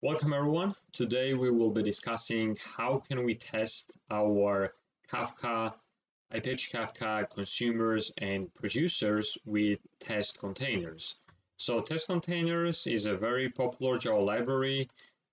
Welcome everyone. Today we will be discussing how can we test our Kafka, Apache Kafka consumers and producers with test containers. So test containers is a very popular Java library.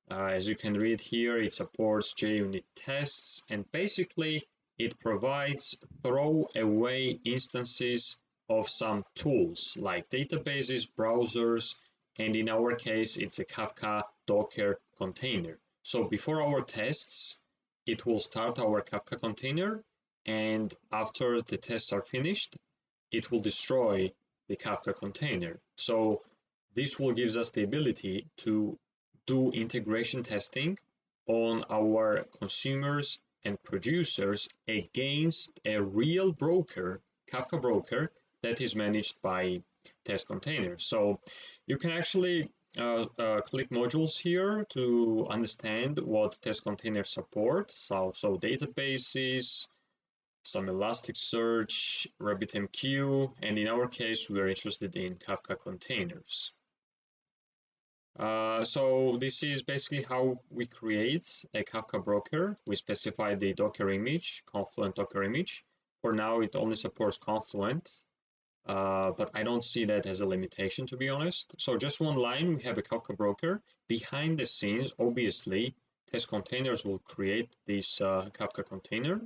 As you can read here, it supports JUnit tests and basically it provides throwaway instances of some tools like databases, browsers, and in our case, it's a Kafka Docker container. So before our tests, it will start our Kafka container, and after the tests are finished, it will destroy the Kafka container. So this will give us the ability to do integration testing on our consumers and producers against a real broker, Kafka broker, that is managed by test containers. So you can actually click modules here to understand what test containers support. So databases, some Elasticsearch, RabbitMQ, and in our case, we are interested in Kafka containers. So this is basically how we create a Kafka broker. We specify the Docker image, Confluent Docker image. For now, it only supports Confluent, but I don't see that as a limitation, to be honest. So just one line, we have a Kafka broker. Behind the scenes, obviously, test containers will create this Kafka container.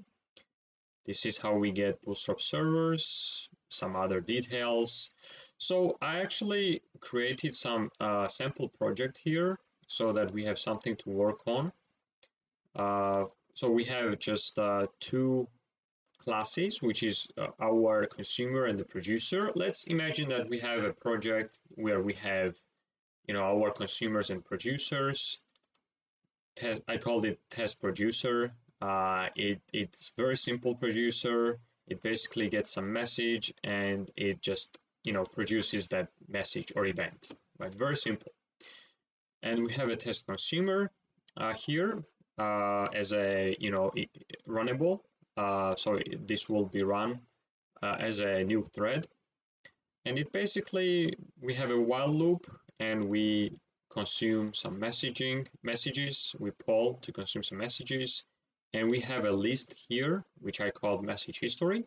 This is how we get Bootstrap servers, some other details. So I actually created some sample project here so that we have something to work on. So we have just two classes, which is our consumer and the producer. Let's imagine that we have a project where we have, our consumers and producers. I called it test producer. It's very simple producer. It basically gets some message and it just, produces that message or event, right? Very simple. And we have a test consumer here as a, runnable. So this will be run as a new thread. And it basically, we have a while loop and we consume some messages, we poll to consume some messages. And we have a list here, which I called message history.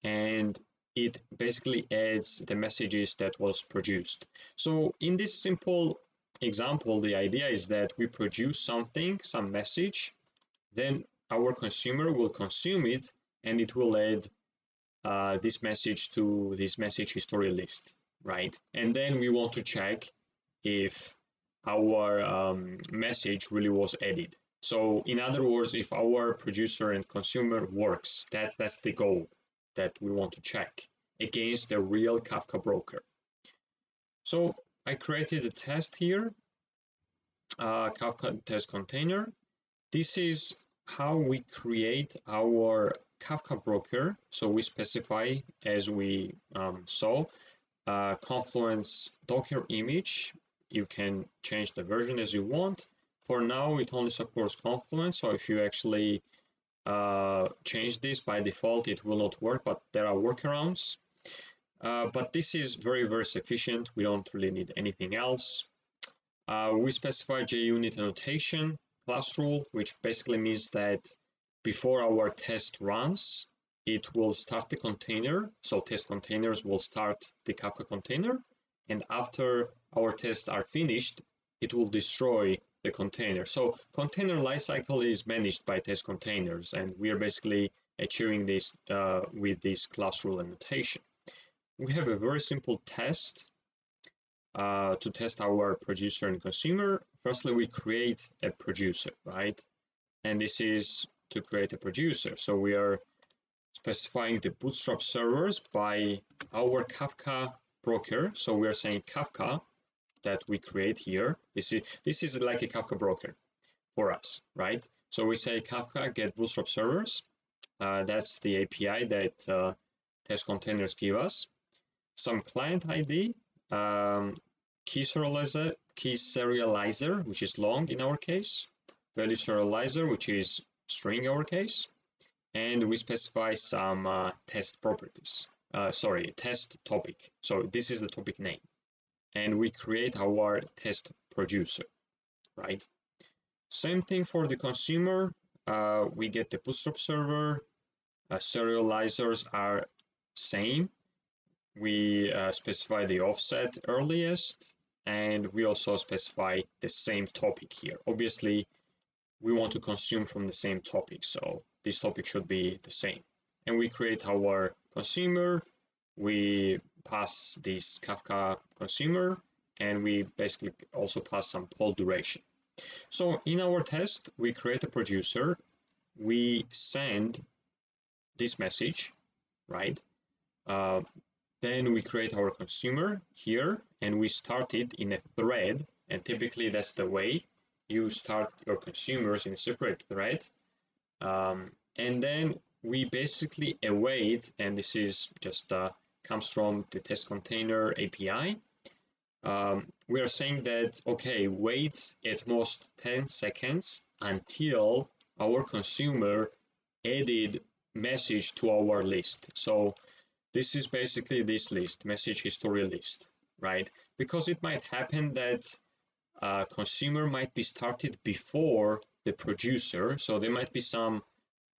And it basically adds the messages that was produced. So in this simple example, the idea is that we produce something, some message, then our consumer will consume it and it will add this message to this message history list, right? And then we want to check if our message really was added. So in other words, if our producer and consumer works, that's the goal that we want to check against the real Kafka broker. So I created a test here, Kafka test container. This is how we create our Kafka broker. So we specify, as we saw, Confluence Docker image. You can change the version as you want. For now, it only supports Confluence. So if you actually change this by default, it will not work, but there are workarounds. But this is very, very sufficient. We don't really need anything else. We specify JUnit annotation class rule, which basically means that before our test runs, it will start the container. So test containers will start the Kafka container. And after our tests are finished, it will destroy the container. So container lifecycle is managed by test containers, and we are basically achieving this with this class rule annotation. We have a very simple test to test our producer and consumer. Firstly, we create a producer, right? And this is to create a producer. So we are specifying the Bootstrap servers by our Kafka broker. So we are saying Kafka that we create here. This is like a Kafka broker for us, right? So we say Kafka get Bootstrap servers. That's the API that test containers give us. Some client ID, key serializer, which is long in our case, value serializer, which is string in our case, and we specify some test properties. Test topic. So this is the topic name. And we create our test producer, right? Same thing for the consumer. We get the bootstrap server. Serializers are same. We specify the offset earliest, and we also specify the same topic here. Obviously, we want to consume from the same topic, so this topic should be the same. And we create our consumer, we pass this Kafka consumer, and we basically also pass some poll duration. So in our test, we create a producer, we send this message, right? Then we create our consumer here, and we start it in a thread, and typically that's the way you start your consumers in a separate thread. And then we basically await, and this is just comes from the Testcontainer API. We are saying that, okay, wait at most 10 seconds until our consumer added message to our list. So this is basically this list, message history list, right? Because it might happen that consumer might be started before the producer, so there might be some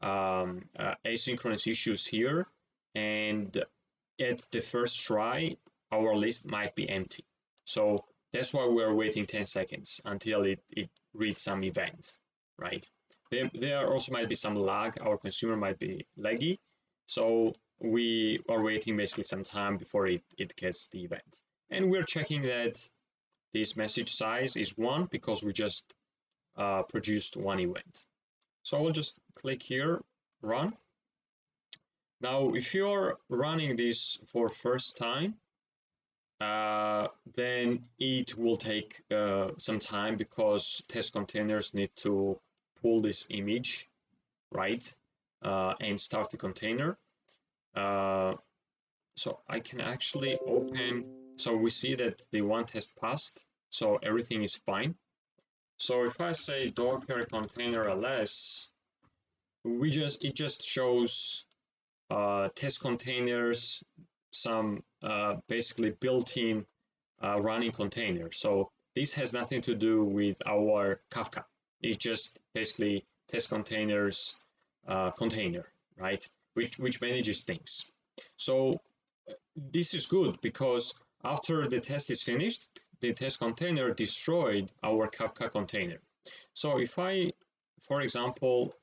asynchronous issues here, and at the first try, our list might be empty. So that's why we're waiting 10 seconds until it reads some event, right? There also might be some lag, our consumer might be laggy, so we are waiting basically some time before it gets the event. And we're checking that this message size is 1 because we just produced one event. So I'll just click here, run. Now, if you're running this for first time, then it will take some time because Testcontainers need to pull this image, right, and start the container. So I can actually open, so we see that the one test passed, so everything is fine. So if I say Docker container ls, it just shows Testcontainers, some basically built-in running container. So this has nothing to do with our Kafka. It's just basically Testcontainers container, right? Which manages things. So this is good because after the test is finished, the test container destroyed our Kafka container. So if I, for example,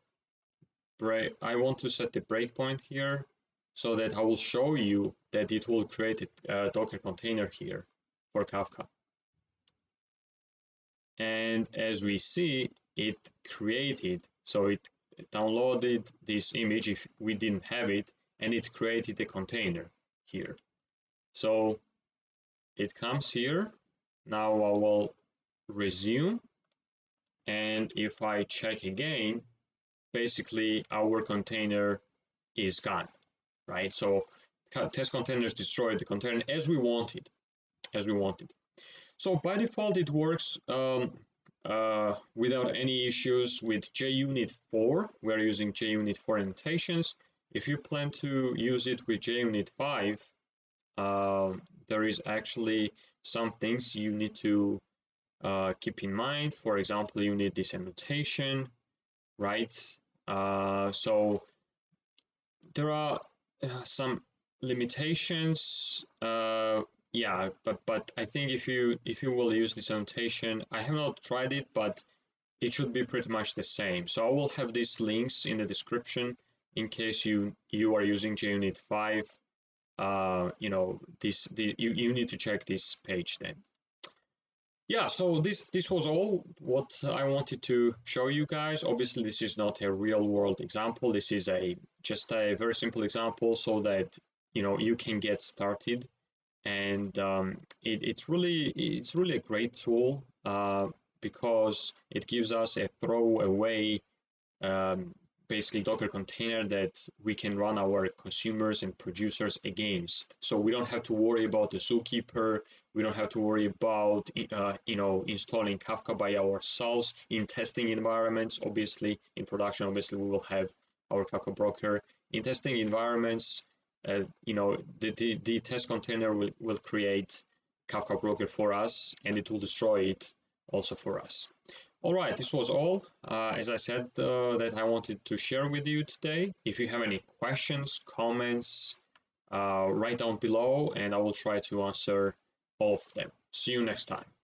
I want to set the breakpoint here so that I will show you that it will create a Docker container here for Kafka. And as we see, it created, so it downloaded this image if we didn't have it, and it created a container here. So it comes here. Now I will resume, and if I check again, basically our container is gone, right? So Testcontainers destroyed the container as we wanted, So by default, it works without any issues with JUnit 4. We're using JUnit 4 annotations. If you plan to use it with JUnit 5, there is actually some things you need to keep in mind. For example, you need this annotation, right? So there are some limitations. Yeah, but I think if you will use this annotation, I have not tried it, but it should be pretty much the same. So I will have these links in the description in case you are using JUnit 5. You know, you need to check this page then. Yeah, so this was all what I wanted to show you guys. Obviously, this is not a real world example. This is just a very simple example so that you can get started. And it's really a great tool because it gives us a throwaway basically Docker container that we can run our consumers and producers against. So we don't have to worry about the zookeeper. We don't have to worry about installing Kafka by ourselves in testing environments. Obviously, in production, obviously we will have our Kafka broker. In testing environments, the test container will create Kafka broker for us, and it will destroy it also for us. All right, this was all. As I said, that I wanted to share with you today. If you have any questions, comments, write down below and I will try to answer all of them. See you next time.